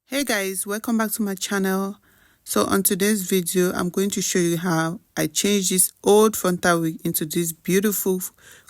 Hey guys, welcome back to my channel. So on today's video, I'm going to show you how I changed this old frontal wig into this beautiful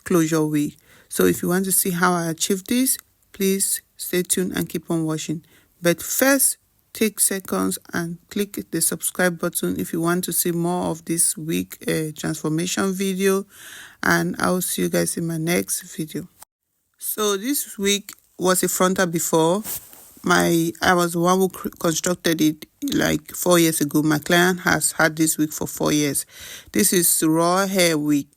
closure wig. So if you want to see how I achieved this, please stay tuned and keep on watching. But first, take seconds and click the subscribe button if you want to see more of this wig transformation video. And I will see you guys in my next video. So this wig was a frontal before. I was the one who constructed it like 4 years ago. My client has had this wig for 4 years. This is raw hair wig,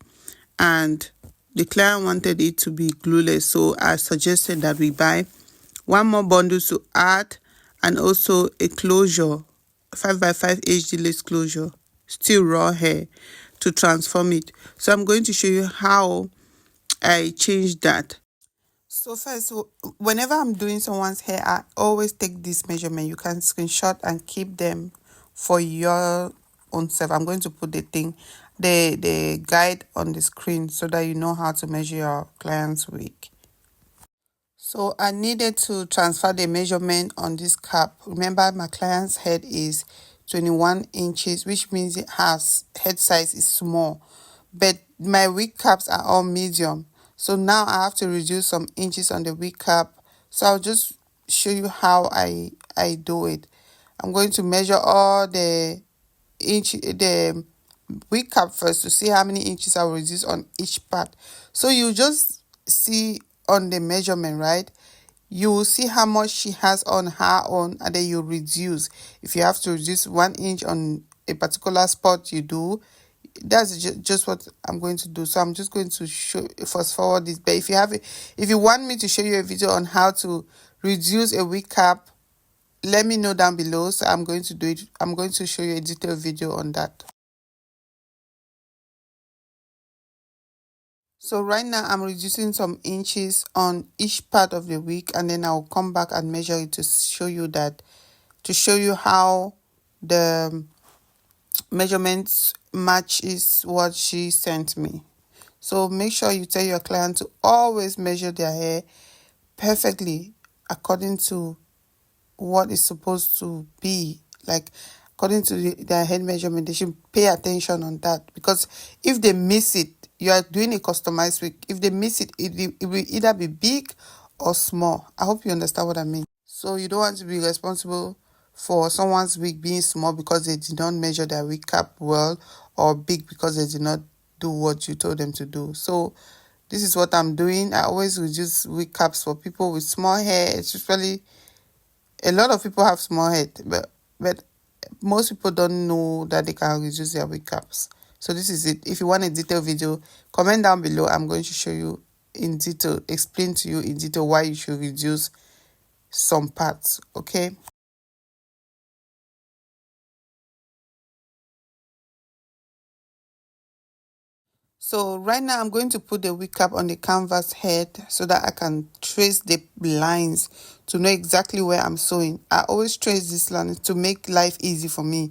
and the client wanted it to be glueless, so I suggested that we buy one more bundle to add, and also a closure, 5x5 HD lace closure, still raw hair, to transform it. So I'm going to show you how I changed that. So first, whenever I'm doing someone's hair, I always take this measurement. You can screenshot and keep them for your own self. I'm going to put the guide on the screen so that you know how to measure your client's wig. So I needed to transfer the measurement on this cap. Remember, my client's head is 21 inches, which means it has head size is small. But my wig caps are all medium. So now I have to reduce some inches on the wig cap. So I'll just show you how I do it. I'm going to measure all the wig cap first to see how many inches I'll reduce on each part. So you just see on the measurement, right? You will see how much she has on her own, and then you reduce. If you have to reduce 1 inch on a particular spot, you do. That's just what I'm going to do. So I'm just going to fast forward this. But if you want me to show you a video on how to reduce a wig cap, let me know down below. So I'm going to do it. I'm going to show you a detailed video on that. So right now I'm reducing some inches on each part of the wig, and then I'll come back and measure it to show you how the measurements matches what she sent me. So make sure you tell your client to always measure their hair perfectly according to what is supposed to be, like according to their head measurement. They should pay attention on that, because if they miss it, you are doing a customized wig. If they miss it, it will either be big or small. I hope you understand what I mean. So you don't want to be responsible for someone's wig being small because they did not measure their wig cap well, or big because they did not do what you told them to do. So this is what I'm doing. I always reduce wig caps for people with small hair, especially. A lot of people have small head, but most people don't know that they can reduce their wig caps. So this is it. If you want a detailed video, comment down below. I'm going to show you in detail, explain to you in detail why you should reduce some parts, okay? So right now I'm going to put the wig cap on the canvas head so that I can trace the lines to know exactly where I'm sewing. I always trace this line to make life easy for me.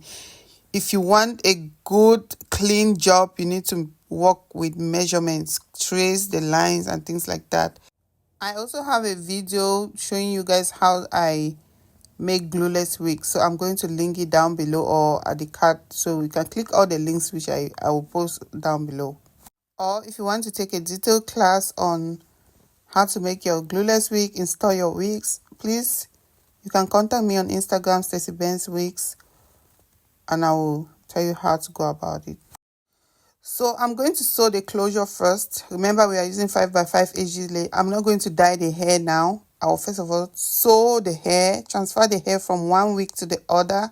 If you want a good clean job, you need to work with measurements, trace the lines and things like that. I also have a video showing you guys how I make glueless wigs, so I'm going to link it down below or at the card, so you can click all the links which I will post down below. Or if you want to take a detailed class on how to make your glueless wig, install your wigs, please, you can contact me on Instagram, Stacey Benz Wigs, and I will tell you how to go about it. So I'm going to sew the closure first. Remember, we are using 5x5 HG lace. I'm not going to dye the hair now. I will first of all sew the hair, transfer the hair from one wig to the other,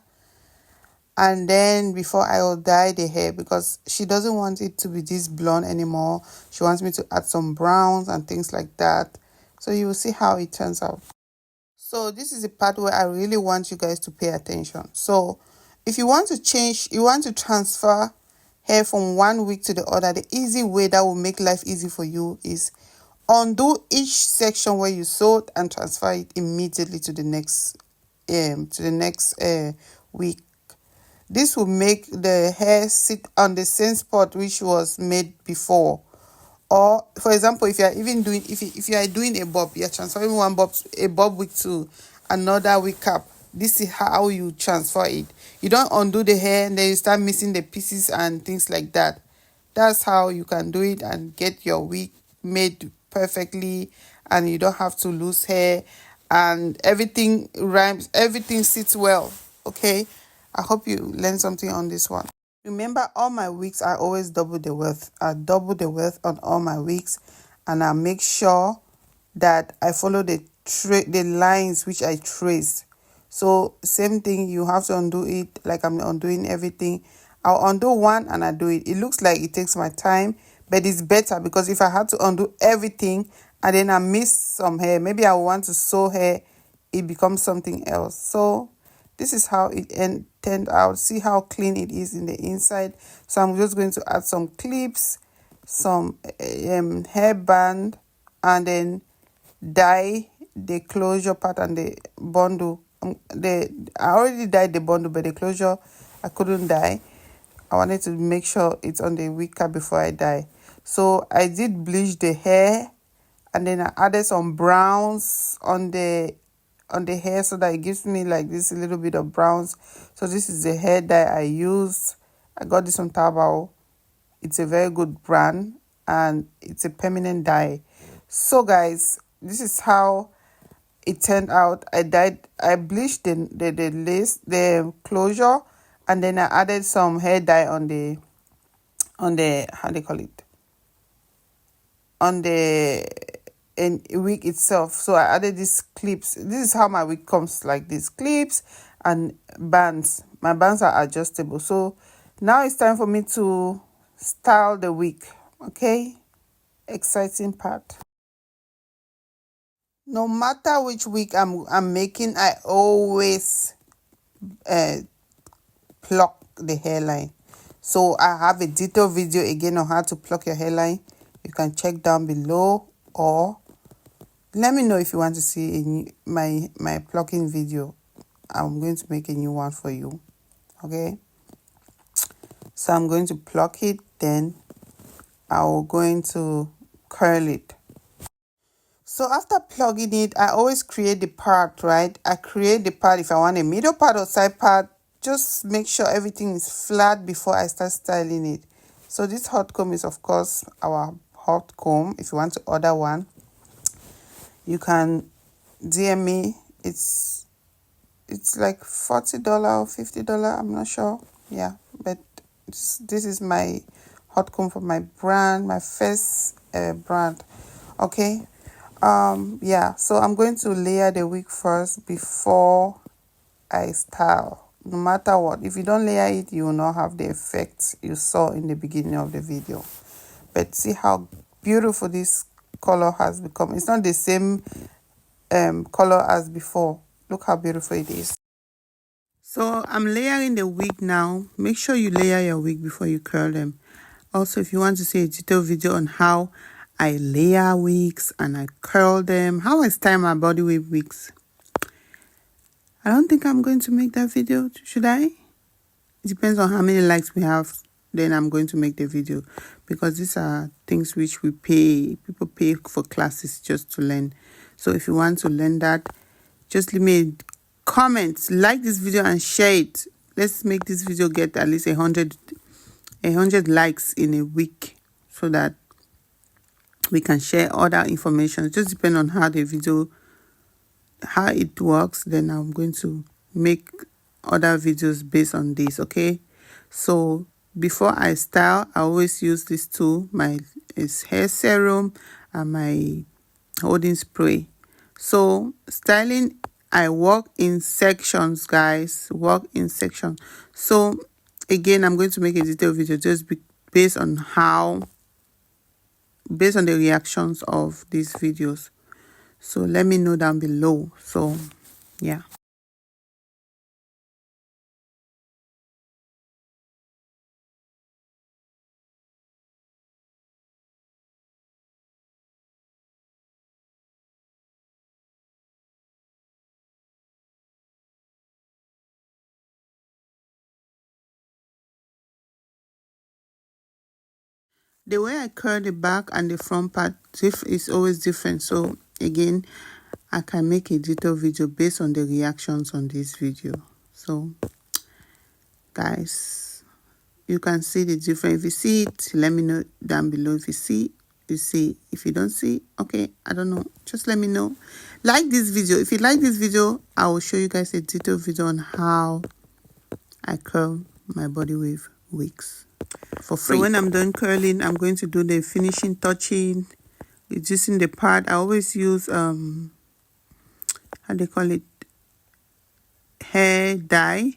and then before I will dye the hair, because she doesn't want it to be this blonde anymore. She wants me to add some browns and things like that. So you will see how it turns out. So this is the part where I really want you guys to pay attention. So if you want to transfer hair from one wig to the other, the easy way that will make life easy for you is undo each section where you sewed and transfer it immediately to the next wig. This will make the hair sit on the same spot which was made before. Or for example, if you are even doing if you are doing a bob, you're transferring a bob wig to another wig cap. this is how you transfer it. You don't undo the hair and then you start missing the pieces and things like that. That's how you can do it and get your wig made perfectly, and you don't have to lose hair, and everything rhymes, everything sits well. Okay, I hope you learned something on this one. Remember, all my wigs I always double the width. I double the width on all my wigs, and I make sure that I follow the lines which I trace. So same thing, you have to undo it like I'm undoing everything. I'll undo one and I do it. It looks like it takes my time, but it's better, because if I had to undo everything and then I miss some hair, maybe I want to sew hair, it becomes something else. So this is how it turned out. See how clean it is in the inside. So I'm just going to add some clips, some hairband, and then dye the closure part and the bundle. I already dyed the bundle, but the closure I couldn't dye. I wanted to make sure it's on the wig cap before I dye. So I did bleach the hair, and then I added some browns on the hair, so that it gives me like this a little bit of browns. So this is the hair dye I used. I got this on Taobao. It's a very good brand, and it's a permanent dye. So guys, this is how it turned out. I bleached the lace, the closure, and then I added some hair dye on the how do you call it, on the wig itself. So I added these clips. This is how my wig comes, like these clips and bands. My bands are adjustable. So now it's time for me to style the wig. Okay, exciting part. No matter which wig I'm making, I always pluck the hairline. So I have a detailed video again on how to pluck your hairline. You can check down below, or let me know if you want to see my plucking video. I'm going to make a new one for you. Okay, so I'm going to pluck it, then I'm going to curl it. So after plugging it, I always create the part, right? I create the part if I want a middle part or side part. Just make sure everything is flat before I start styling it. So this hot comb is, of course, our hot comb. If you want to order one, you can DM me. It's like $40 or $50. I'm not sure. Yeah, but this is my hot comb for my brand, my first brand. Okay. Yeah, so I'm going to layer the wig first before I style. No matter what, if you don't layer it, you will not have the effect you saw in the beginning of the video. But see how beautiful this color has become. It's not the same color as before. Look how beautiful it is. So I'm layering the wig now. Make sure you layer your wig before you curl them. Also, if you want to see a detailed video on how I layer wigs and I curl them, how I style my body with wigs, I don't think I'm going to make that video. Should I? It depends on how many likes we have. Then I'm going to make the video, because these are things which we pay. People pay for classes just to learn. So if you want to learn that, just leave me a comment, like this video and share it. Let's make this video get at least 100 likes in a week, so that we can share other information. It just depends on how the video, how it works. Then I'm going to make other videos based on this. Okay, so before I style, I always use these two, my hair serum and my holding spray. So styling, I work in sections, guys. Work in sections. So again, I'm going to make a detailed video just based on the reactions of these videos. So let me know down below. So yeah. The way I curl the back and the front part is always different. So again, I can make a detailed video based on the reactions on this video. So guys, you can see the difference. If you see it, let me know down below. If you see, you see. If you don't see, okay, I don't know, just let me know. Like this video. If you like this video, I will show you guys a detailed video on how I curl my body with wigs for free. So when I'm done curling, I'm going to do the finishing touching, reducing the part. I always use how they call it, hair dye,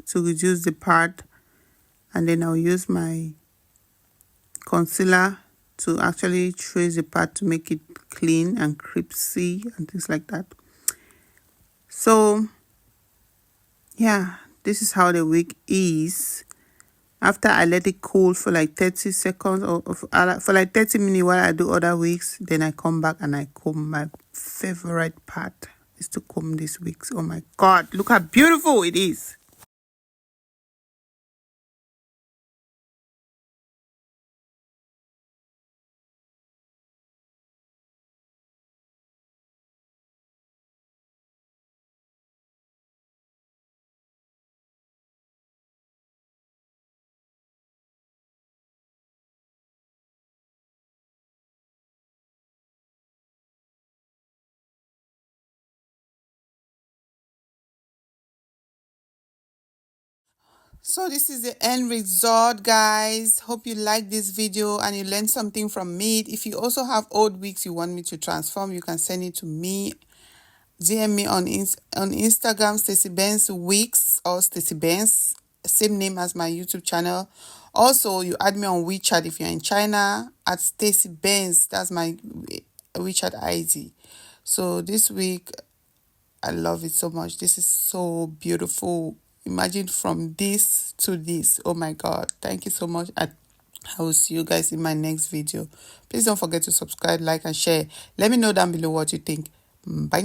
to reduce the part, and then I'll use my concealer to actually trace the part to make it clean and crispy and things like that. So yeah, this is how the wig is after I let it cool for like 30 seconds or for like 30 minutes while I do other wigs. Then I come back and I comb. My favorite part is to comb these wigs. Oh my god, look how beautiful it is. So this is the end result, guys. Hope you like this video and you learned something from me. If you also have old wigs you want me to transform, you can send it to me. DM me on Instagram, Stacey Benz Wigs, or Stacey Benz, same name as my YouTube channel. Also, you add me on WeChat if you're in China at Stacey Benz. That's my WeChat ID. So this week, I love it so much. This is so beautiful. Imagine from this to this. Oh my god, thank you so much. I will see you guys in my next video. Please don't forget to subscribe, like, and share. Let me know down below what you think. Bye.